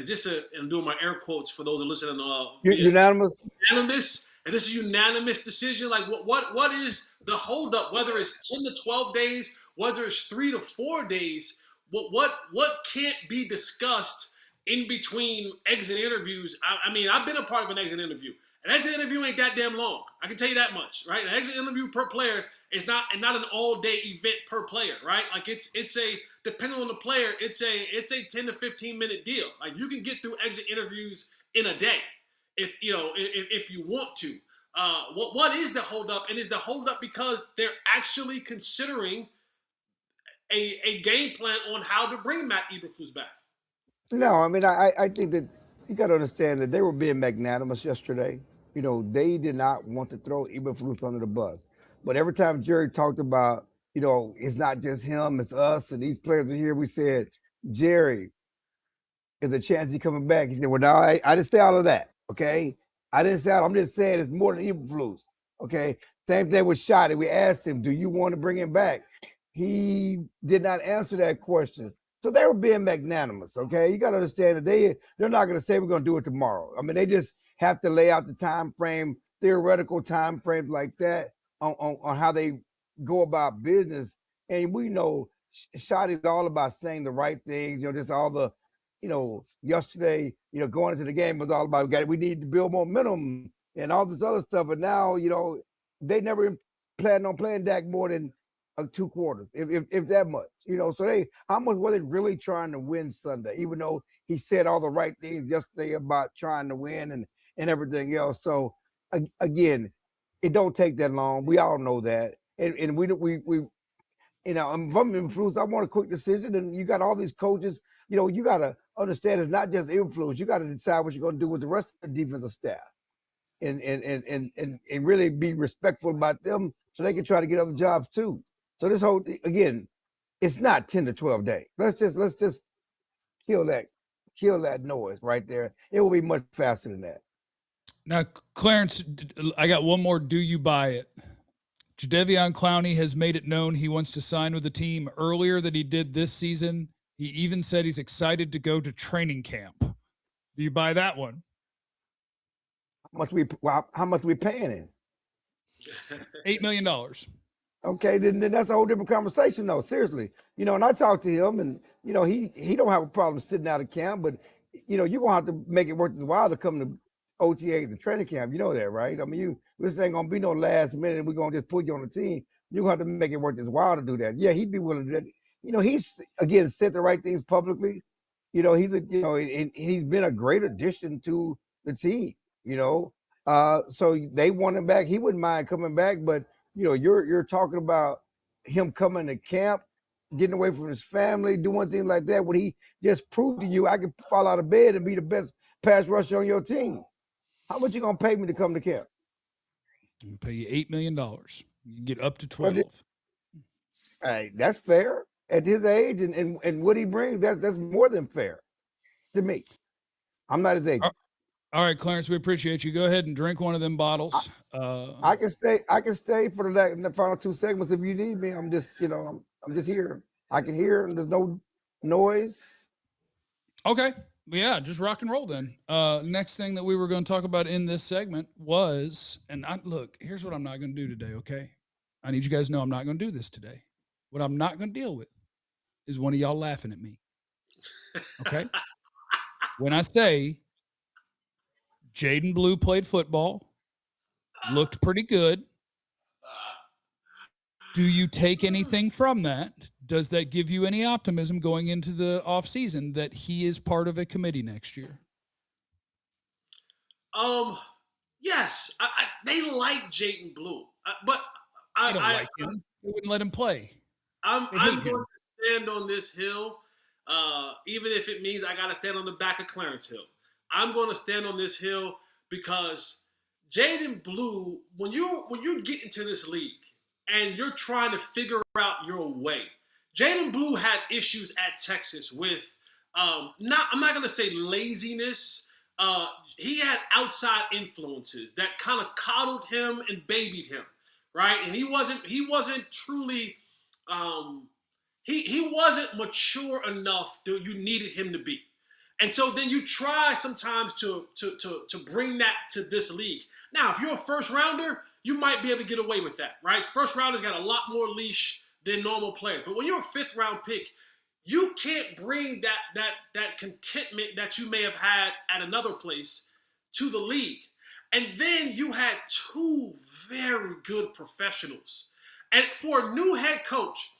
this a, and I'm doing my air quotes for those that listen Unanimous? Unanimous? And this is a unanimous decision. Like what is the holdup? Whether it's 10 to 12 days, whether it's 3 to 4 days, what can't be discussed in between exit interviews? I mean, I've been a part of an exit interview. An exit interview ain't that damn long. I can tell you that much, right? An exit interview per player is not an all-day event per player, right? Like it's a, depending on the player, it's a 10 to 15 minute deal. Like you can get through exit interviews in a day if you want to. What is the holdup? And is the holdup because they're actually considering a game plan on how to bring Matt Eberflus back? No, I mean, I think that you got to understand that they were being magnanimous yesterday. You know, they did not want to throw Eberflus under the bus. But every time Jerry talked about, you know, it's not just him, it's us and these players are here, we said, Jerry, is a chance he coming back. He said, well, no, I didn't say all of that, okay? I didn't say all, I'm just saying it's more than Eberflus, okay? Same thing with Shotty. We asked him, do you want to bring him back? He did not answer that question. So they were being magnanimous, okay? You got to understand that they're not going to say we're going to do it tomorrow. I mean, they just have to lay out the time frame, theoretical time frames like that on how they go about business. And we know Shotty is all about saying the right things, you know, just all the, you know, yesterday, you know, going into the game was all about we need to build momentum and all this other stuff. But now, you know, they never planned on playing Dak more than 2 quarters, if that much, you know. So how much were they really trying to win Sunday? Even though he said all the right things yesterday about trying to win and everything else. So again, it don't take that long. We all know that, and we you know, I'm from Eberflus. I want a quick decision, and you got all these coaches. You know, you got to understand it's not just Eberflus. You got to decide what you're going to do with the rest of the defensive staff, and really be respectful about them so they can try to get other jobs too. So this whole, again, it's not 10 to 12 days. Let's just kill that noise right there. It will be much faster than that. Now, Clarence, I got one more. Do you buy it? Jadeveon Clowney has made it known he wants to sign with the team earlier than he did this season. He even said he's excited to go to training camp. Do you buy that one? How much we paying him? $8 million. Okay, then that's a whole different conversation, though. Seriously, you know, and I talked to him, and you know, he don't have a problem sitting out of camp, but you know, you're gonna have to make it worth his while to come to OTAs and training camp. You know that, right? I mean, this ain't gonna be no last minute. We're gonna just put you on the team. You're gonna have to make it worth his while to do that. Yeah, he'd be willing to do that. You know, he's again said the right things publicly. You know, he's been a great addition to the team. You know, so they want him back. He wouldn't mind coming back, but you know, you're talking about him coming to camp. getting away from his family, doing things like that, when he just proved to you I can fall out of bed and be the best pass rusher on your team. How much you gonna pay me to come to camp? I'm gonna pay you $8 million. You get up to Well, 12. Hey, that's fair at his age and what he brings. That's more than fair to me. I'm not his agent. All right, Clarence, we appreciate you. Go ahead and drink one of them bottles. I can stay. I can stay for the final 2 segments if you need me. I'm just, I'm just here. I can hear, and there's no noise. Okay. Yeah, just rock and roll then. Next thing that we were going to talk about in this segment was, look, here's what I'm not going to do today, okay? I need you guys to know I'm not going to do this today. What I'm not going to deal with is one of y'all laughing at me. Okay? When I say Jaydon Blue played football, looked pretty good, do you take anything from that? Does that give you any optimism going into the offseason that he is part of a committee next year? Yes. They like Jaydon Blue, but I don't like him. They wouldn't let him play. I'm going to stand on this hill, even if it means I got to stand on the back of Clarence Hill. I'm going to stand on this hill because Jaydon Blue, when you get into this league and you're trying to figure out your way, Jaydon Blue had issues at Texas with I'm not going to say laziness. He had outside influences that kind of coddled him and babied him, right? And he wasn't truly he wasn't mature enough that you needed him to be. And so then you try sometimes to bring that to this league. Now, if you're a first rounder, you might be able to get away with that, right? First rounders got a lot more leash than normal players. But when you're a fifth round pick, you can't bring that contentment that you may have had at another place to the league. And then you had two very good professionals. And for a new head coach,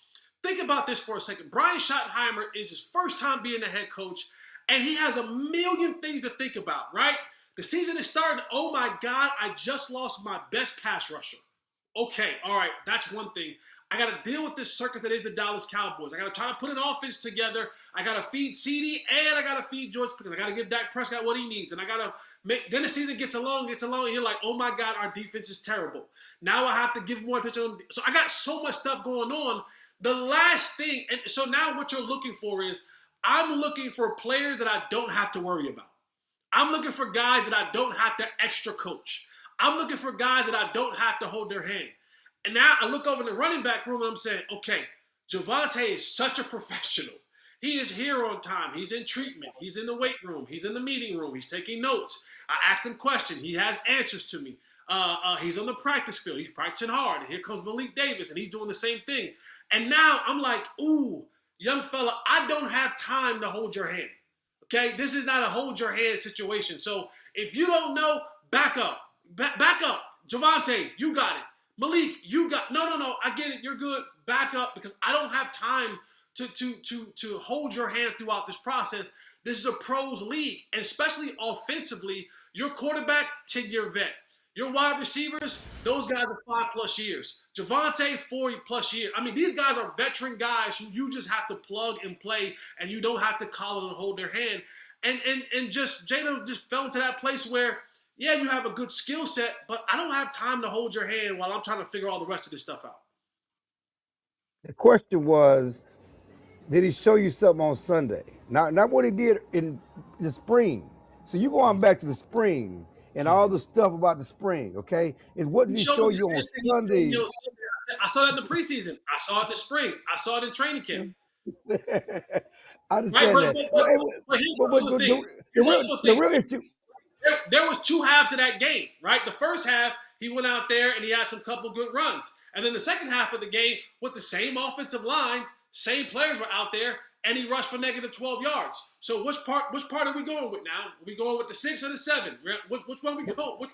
think about this for a second. Brian Schottenheimer is his first time being a head coach, and he has a million things to think about, right? The season is starting. Oh, my God, I just lost my best pass rusher. Okay, all right, that's one thing. I got to deal with this circus that is the Dallas Cowboys. I got to try to put an offense together. I got to feed CeeDee, and I got to feed George Pickens. I got to give Dak Prescott what he needs, and I got to make – then the season gets along, and you're like, oh, my God, our defense is terrible. Now I have to give more attention. So I got so much stuff going on. The last thing – and so now what you're looking for is I'm looking for players that I don't have to worry about. I'm looking for guys that I don't have to extra coach. I'm looking for guys that I don't have to hold their hand. And now I look over in the running back room and I'm saying, okay, Javonte is such a professional. He is here on time. He's in treatment. He's in the weight room. He's in the meeting room. He's taking notes. I asked him questions. He has answers to me. He's on the practice field. He's practicing hard. And here comes Malik Davis, and he's doing the same thing. And now I'm like, ooh, young fella, I don't have time to hold your hand. Okay? This is not a hold your hand situation. So if you don't know, back up. Back up. Javonte, you got it. Malik, you got no. I get it. You're good. Back up because I don't have time to hold your hand throughout this process. This is a pros league, and especially offensively. Your quarterback, 10-year vet. Your wide receivers, those guys are 5+ years. Javonte, 4+ years. I mean, these guys are veteran guys who you just have to plug and play, and you don't have to call and hold their hand. And just Jada just fell into that place where. Yeah, you have a good skill set, but I don't have time to hold your hand while I'm trying to figure all the rest of this stuff out. The question was, did he show you something on Sunday? Not what he did in the spring. So you going back to the spring and all the stuff about the spring, okay? Is what did he show you on Sunday? I saw that in the preseason. I saw it in the spring. I saw it in training camp. I understand that. But the real issue. There was 2 halves of that game, right? The first half, he went out there and he had some couple good runs. And then the second half of the game, with the same offensive line, same players were out there, and he rushed for negative 12 yards. So which part are we going with now? Are we going with the 6 or the 7? Which one we going with?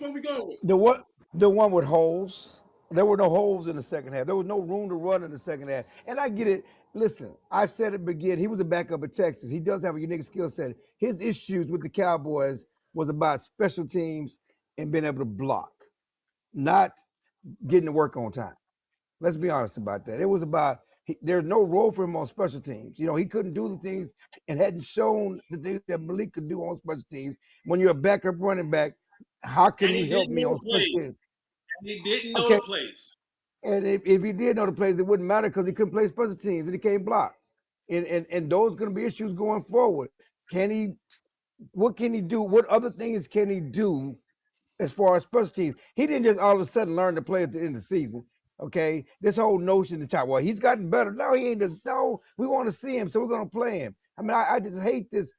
The one with holes. There were no holes in the second half. There was no room to run in the second half. And I get it. Listen, I've said it again. He was a backup at Texas. He does have a unique skill set. His issues with the Cowboys was about special teams and being able to block, not getting to work on time. Let's be honest about that. It was about there's no role for him on special teams. You know, he couldn't do the things and hadn't shown the things that Malik could do on special teams. When you're a backup running back, how can And you he help didn't me know on the special plays. teams? And he didn't know Okay. the plays. And if he did know the plays, it wouldn't matter because he couldn't play special teams and he can't block. And those are going to be issues going forward. What can he do? What other things can he do as far as special teams? He didn't just all of a sudden learn to play at the end of the season. Okay, this whole notion to talk, well, he's gotten better. No, he ain't. No, we want to see him, so we're going to play him. I mean, I just hate this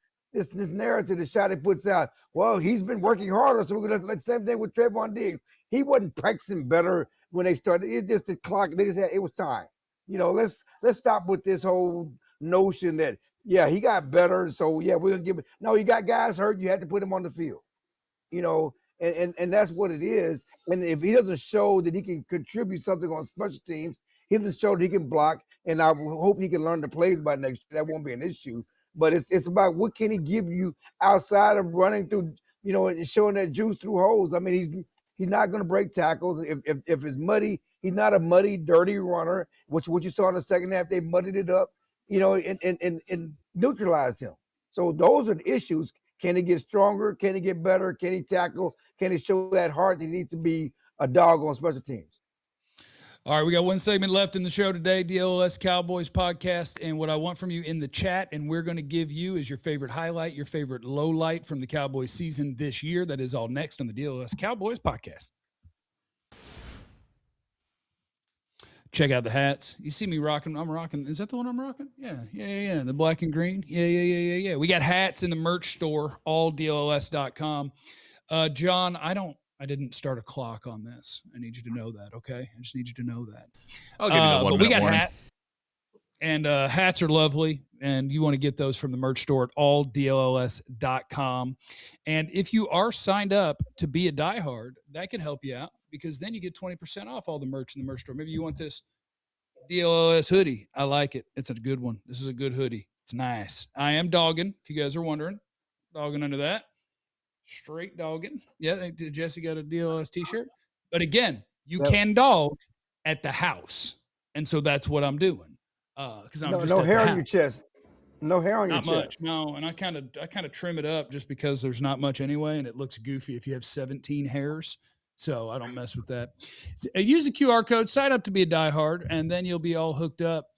narrative that Shotty puts out. Well, he's been working harder, so we're going to let the same thing with Trayvon Diggs. He wasn't practicing better when they started. It's just the clock. They just had, it was time. You know, let's stop with this whole notion that he got better, so we're gonna give it. No, you got guys hurt. You had to put him on the field. You know, and that's what it is. And if he doesn't show that he can contribute something on special teams, he doesn't show that he can block. And I hope he can learn the plays by next year. That won't be an issue. But it's about what can he give you outside of running through, you know, and showing that juice through holes. I mean, he's not going to break tackles. If it's muddy, he's not a muddy, dirty runner. Which what you saw in the second half, they muddied it up, you know, and neutralized him. So those are the issues. Can he get stronger? Can he get better? Can he tackle? Can he show that heart that he needs to be a dog on special teams? All right, we got one segment left in the show today, DLLS Cowboys podcast. And what I want from you in the chat, and we're going to give you, is your favorite highlight, your favorite low light from the Cowboys season this year. That is all next on the DLLS Cowboys podcast. Check out the hats. You see me rocking. I'm rocking. Is that the one I'm rocking? Yeah. The black and green. Yeah. We got hats in the merch store, alldlls.com. John, I didn't start a clock on this. I need you to know that, okay? I just need you to know that. I'll give you the 1 minute But we got warning. hats. And hats are lovely. And you want to get those from the merch store at alldlls.com. And if you are signed up to be a diehard, that could help you out because then you get 20% off all the merch in the merch store. Maybe you want this DLLS hoodie. I like it. It's a good one. This is a good hoodie. It's nice. I am dogging, if you guys are wondering. Dogging under that. Straight dogging. Yeah, Jesse got a DLLS t-shirt. But again, you can dog at the house. And so that's what I'm doing. Because I'm just no at hair the on house. your chest. No hair on your chest. Not much, no. And I kind of trim it up just because there's not much anyway, and it looks goofy if you have 17 hairs. So I don't mess with that. So, use the QR code, sign up to be a diehard, and then you'll be all hooked up.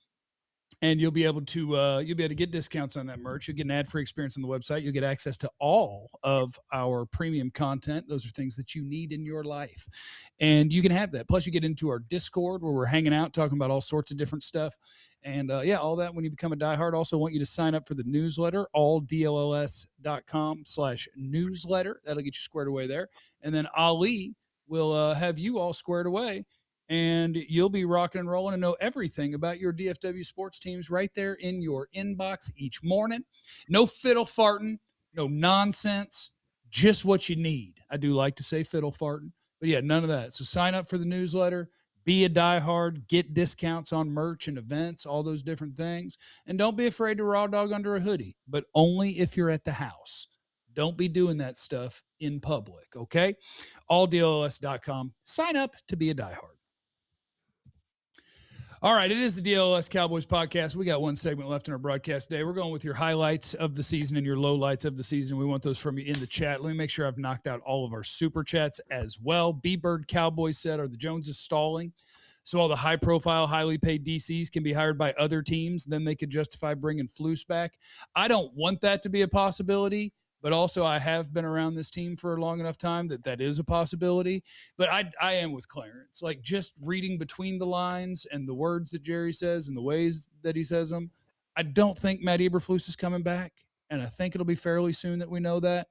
And you'll be able to get discounts on that merch. You'll get an ad-free experience on the website. You'll get access to all of our premium content. Those are things that you need in your life. And you can have that. Plus, you get into our Discord where we're hanging out, talking about all sorts of different stuff. And, all that when you become a diehard. Also want you to sign up for the newsletter, alldlls.com/newsletter. That'll get you squared away there. And then Ali will have you all squared away. And you'll be rocking and rolling and know everything about your DFW sports teams right there in your inbox each morning. No fiddle farting, no nonsense, just what you need. I do like to say fiddle farting, but yeah, none of that. So sign up for the newsletter, be a diehard, get discounts on merch and events, all those different things. And don't be afraid to raw dog under a hoodie, but only if you're at the house. Don't be doing that stuff in public, okay? Alldlls.com. Sign up to be a diehard. All right, it is the DLLS Cowboys podcast. We got one segment left in our broadcast today. We're going with your highlights of the season and your lowlights of the season. We want those from you in the chat. Let me make sure I've knocked out all of our super chats as well. B-Bird Cowboys said, are the Joneses stalling? So all the high-profile, highly paid DCs can be hired by other teams. Then they could justify bringing Flus back. I don't want that to be a possibility. But also, I have been around this team for a long enough time that is a possibility. But I am with Clarence. Like, just reading between the lines and the words that Jerry says and the ways that he says them, I don't think Matt Eberflus is coming back. And I think it'll be fairly soon that we know that.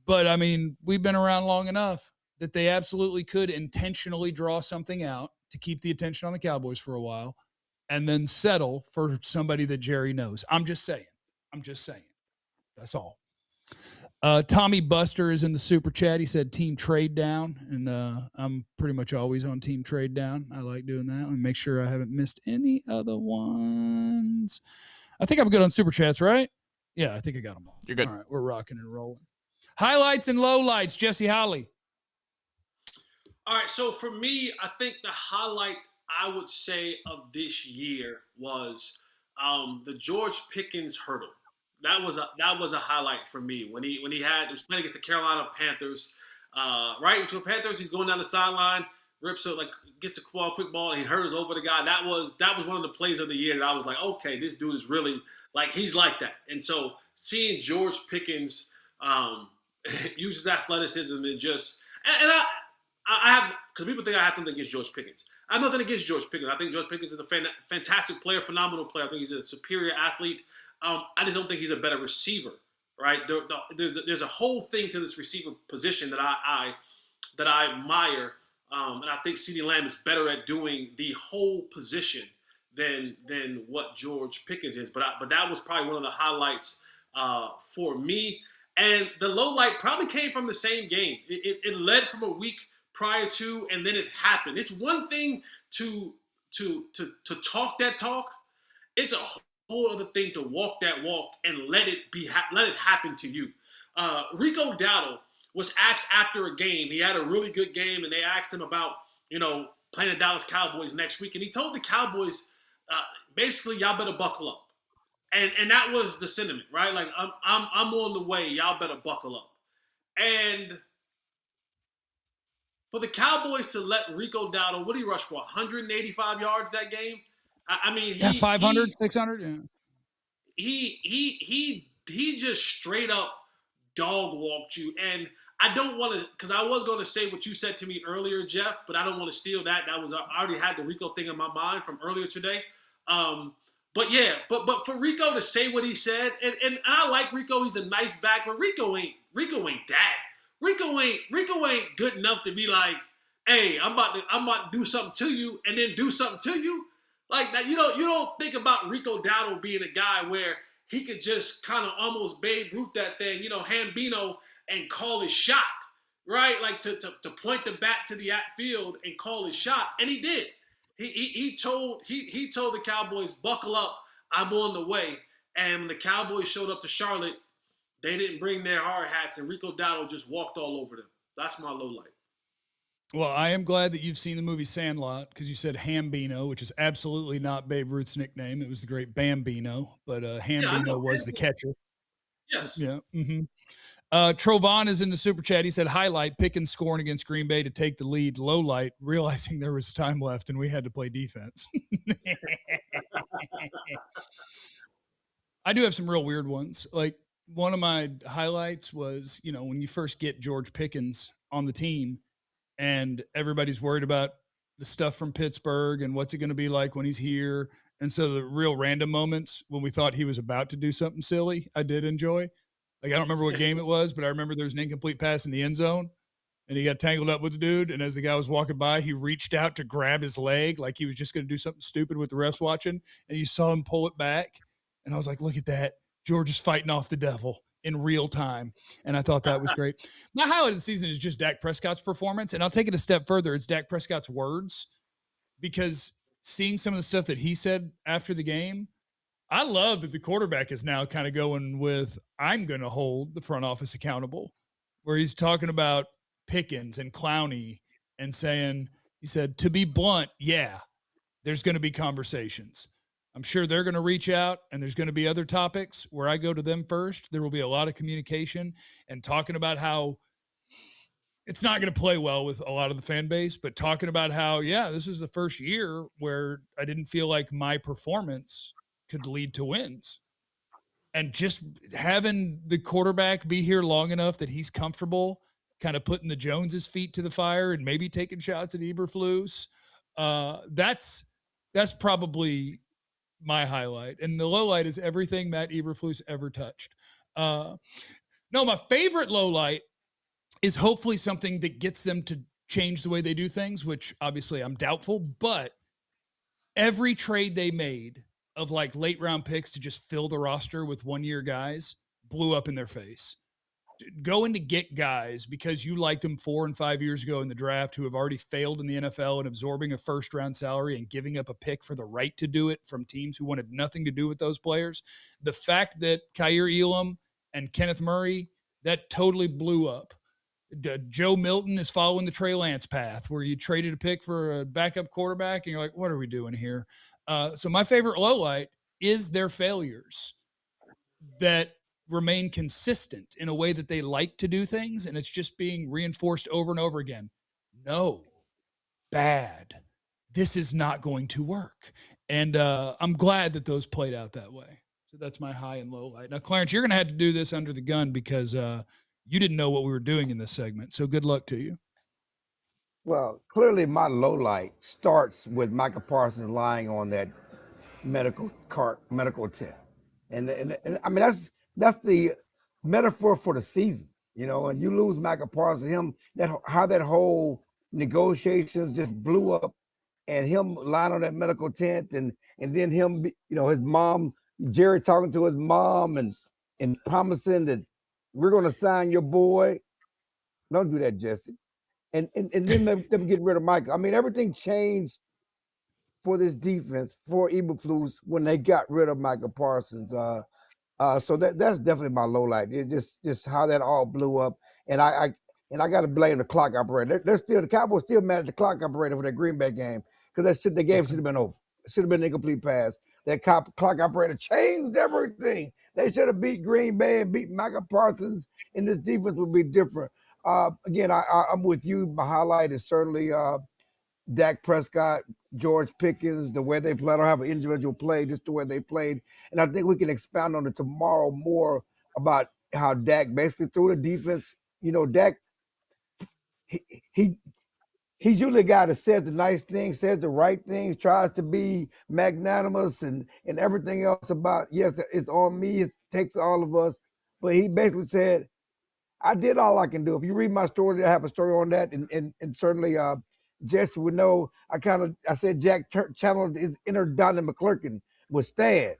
But, I mean, we've been around long enough that they absolutely could intentionally draw something out to keep the attention on the Cowboys for a while and then settle for somebody that Jerry knows. I'm just saying. That's all. Tommy Buster is in the super chat. He said team trade down, and I'm pretty much always on team trade down. I like doing that. Let me make sure I haven't missed any other ones. I think I'm good on super chats, right? Yeah, I think I got them all. You're good. All right, we're rocking and rolling. Highlights and lowlights, Jesse Holly. All right, so for me, I think the highlight I would say of this year was the George Pickens hurdle. That was a highlight for me when he was playing against the Carolina Panthers. Right with the Panthers, he's going down the sideline, rips it like gets a quick ball, and he hurdles over the guy. That was one of the plays of the year that I was like, okay, this dude is really like he's like that. And so seeing George Pickens use his athleticism and just and I have because people think I have something against George Pickens. I have nothing against George Pickens. I think George Pickens is a fantastic player, phenomenal player. I think he's a superior athlete. I just don't think he's a better receiver, right? There's a whole thing to this receiver position that I admire, and I think CeeDee Lamb is better at doing the whole position than what George Pickens is. But that was probably one of the highlights for me. And the low light probably came from the same game. It led from a week prior to, and then it happened. It's one thing to talk that talk. It's a whole other thing to walk that walk and let it happen to you. Rico Dowdle was asked after a game. He had a really good game, and they asked him about playing the Dallas Cowboys next week, and he told the Cowboys basically, y'all better buckle up. And that was the sentiment, right? Like I'm on the way. Y'all better buckle up. And for the Cowboys to let Rico Dowdle, what did he rush for? 185 yards that game. I mean, 500, 600. Yeah. He just straight up dog walked you. And I don't want to, because I was going to say what you said to me earlier, Jeff, but I don't want to steal that. I already had the Rico thing in my mind from earlier today. But yeah, but for Rico to say what he said, and I like Rico, he's a nice back, but Rico ain't that. Rico ain't good enough to be like, hey, I'm about to do something to you and then do something to you. Like that, you don't think about Rico Dowdle being a guy where he could just kind of almost Babe Ruth that thing, Hambino, and call his shot, right? Like to point the bat to the field and call his shot, and he did. He told the Cowboys, buckle up, I'm on the way. And when the Cowboys showed up to Charlotte, they didn't bring their hard hats, and Rico Dowdle just walked all over them. That's my low light. Well, I am glad that you've seen the movie Sandlot because you said Hambino, which is absolutely not Babe Ruth's nickname. It was the great Bambino, but Hambino was the catcher. Yes. Yeah. Mm-hmm. Trovon is in the super chat. He said, highlight, Pickens scoring against Green Bay to take the lead. Low light, realizing there was time left and we had to play defense. I do have some real weird ones. Like one of my highlights was, when you first get George Pickens on the team and everybody's worried about the stuff from Pittsburgh and what's it going to be like when he's here. And so the real random moments when we thought he was about to do something silly, I did enjoy. Like, I don't remember what game it was, but I remember there was an incomplete pass in the end zone, and he got tangled up with the dude, and as the guy was walking by, he reached out to grab his leg like he was just going to do something stupid with the refs watching, and you saw him pull it back, and I was like, look at that. George is fighting off the devil in real time, and I thought that was great. My highlight of the season is just Dak Prescott's performance, and I'll take it a step further. It's Dak Prescott's words, because seeing some of the stuff that he said after the game, I love that the quarterback is now kind of going with, I'm going to hold the front office accountable, where he's talking about Pickens and Clowney and saying, he said, to be blunt, yeah, there's going to be conversations. I'm sure they're going to reach out and there's going to be other topics where I go to them first. There will be a lot of communication and talking about how it's not going to play well with a lot of the fan base, but talking about how, yeah, this is the first year where I didn't feel like my performance could lead to wins, and just having the quarterback be here long enough that he's comfortable kind of putting the Joneses' feet to the fire and maybe taking shots at Eberflus. That's probably my highlight. And the low light is everything Matt Eberflus ever touched. No, my favorite low light is hopefully something that gets them to change the way they do things, which obviously I'm doubtful, but every trade they made of like late round picks to just fill the roster with 1-year guys blew up in their face. Going to get guys because you liked them 4 and 5 years ago in the draft who have already failed in the NFL and absorbing a first round salary and giving up a pick for the right to do it from teams who wanted nothing to do with those players. The fact that Kyer Elam and Kenneth Murray, that totally blew up Joe Milton is following the Trey Lance path, where you traded a pick for a backup quarterback, and you're like, what are we doing here? So my favorite low light is their failures that remain consistent in a way that they like to do things, and it's just being reinforced over and over again. No, bad. This is not going to work. And I'm glad that those played out that way. So that's my high and low light. Now, Clarence, you're going to have to do this under the gun because you didn't know what we were doing in this segment. So good luck to you. Well, clearly my low light starts with Micah Parsons lying on that medical tent. And I mean, that's the metaphor for the season, you know, and you lose Micah Parsons, how that whole negotiations just blew up, and him lying on that medical tent, and then him, you know, his mom, Jerry talking to his mom and promising that we're going to sign your boy. Don't do that, Jesse. And then them get rid of Micah. I mean, everything changed for this defense for Eberflus when they got rid of Micah Parsons. So that's definitely my low light. It just how that all blew up, and I got to blame the clock operator. The Cowboys still mad at the clock operator for that Green Bay game, because the game should have been over. It should have been an incomplete pass. That clock operator changed everything. They should have beat Green Bay and beat Micah Parsons, and this defense would be different. Again, I'm with you. My highlight is certainly Dak Prescott, George Pickens, the way they play. I don't have an individual play, just the way they played. And I think we can expound on it tomorrow more about how Dak basically threw the defense. You know, Dak, he's usually a guy that says the nice things, says the right things, tries to be magnanimous and everything else about, yes, it's on me, it takes all of us. But he basically said, I did all I can do. If you read my story, I have a story on that. And certainly Jesse would know. I said Jack channeled his inner Donnie McClurkin with Stan.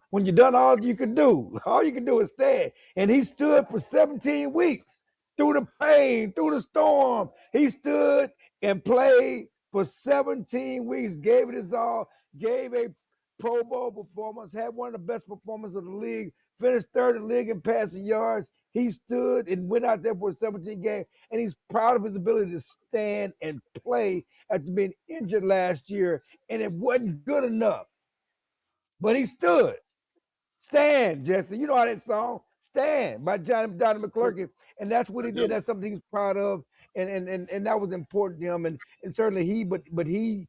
When you're done all you can do is stand. And he stood for 17 weeks through the pain, through the storm. He stood and played for 17 weeks, gave it his all, gave a Pro Bowl performance, had one of the best performances of the league, finished third in the league in passing yards. He stood and went out there for a 17 game, and he's proud of his ability to stand and play after being injured last year, and it wasn't good enough. But he stood. Stand, Jesse. You know how that song, Stand, by Donnie McClurkin. And that's what he did. That's something he's proud of. And that was important to him. And certainly but he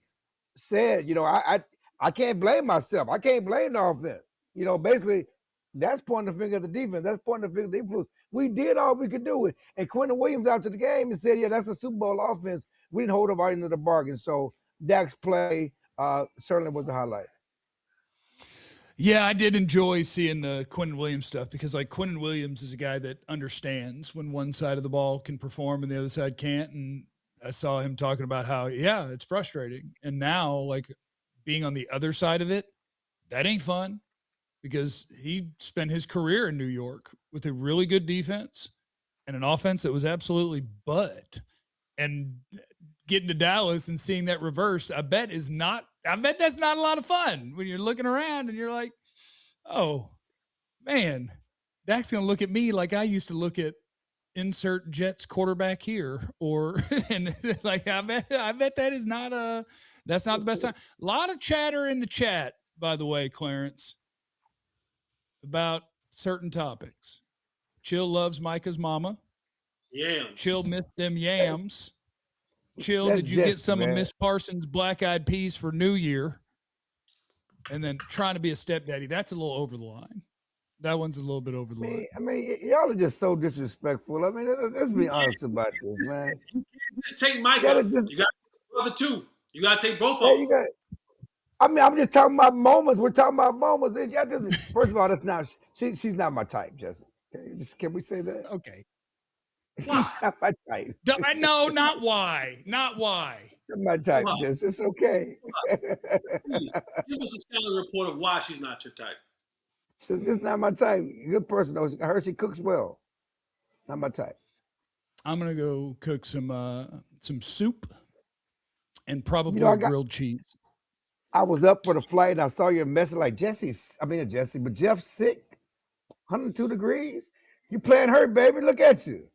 said, you know, I can't blame myself. I can't blame the offense. You know, basically, that's pointing the finger at the defense. That's pointing the finger at the influence. We did all we could do. And Quentin Williams after the game and said, yeah, that's a Super Bowl offense. We didn't hold up our end of the bargain. So Dak's play certainly was the highlight. Yeah, I did enjoy seeing the Quentin Williams stuff, because like Quentin Williams is a guy that understands when one side of the ball can perform and the other side can't. And I saw him talking about how, yeah, it's frustrating. And now, like, being on the other side of it, that ain't fun, because he spent his career in New York with a really good defense and an offense that was absolutely butt. And getting to Dallas and seeing that reversed, I bet that's not a lot of fun when you're looking around and you're like, oh, man, Dak's going to look at me like I used to look at insert Jets quarterback here. Or, and like, I bet that's not the best time. A lot of chatter in the chat, by the way, Clarence, about certain topics. Chill loves Micah's mama. Yams. Chill missed them yams. Chill, That's did you Jets, get some man. of Miss Parsons' black-eyed peas for New Year? And then trying to be a stepdaddy. That's a little over the line. That one's a little bit over the line. I mean, y'all are just so disrespectful. I mean, let's be honest about this, man. You can't just take Micah. You got to take the other two. You got to take both of them. I'm just talking about moments. We're talking about moments. First of all, that's not. She's not my type, Jesse. Can we say that? Okay. She's not my type. No, not why. Not why. Not my type, Jesse. It's okay. Please, give us a scouting report of why she's not your type. It's not my type. Good person, though. I heard she cooks well. Not my type. I'm gonna go cook some soup and probably grilled cheese. I was up for the flight and I saw your message like Jeff's sick, 102 degrees. You playing hurt, baby. Look at you.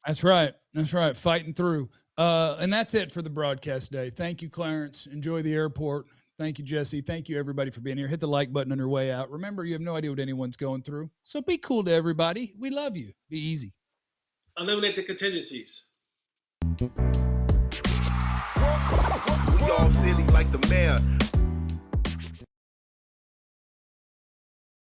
That's right. That's right. Fighting through. And that's it for the broadcast day. Thank you, Clarence. Enjoy the airport. Thank you, Jesse. Thank you, everybody, for being here. Hit the like button on your way out. Remember, you have no idea what anyone's going through. So be cool to everybody. We love you. Be easy. Eliminate the contingencies. We all silly like the mayor.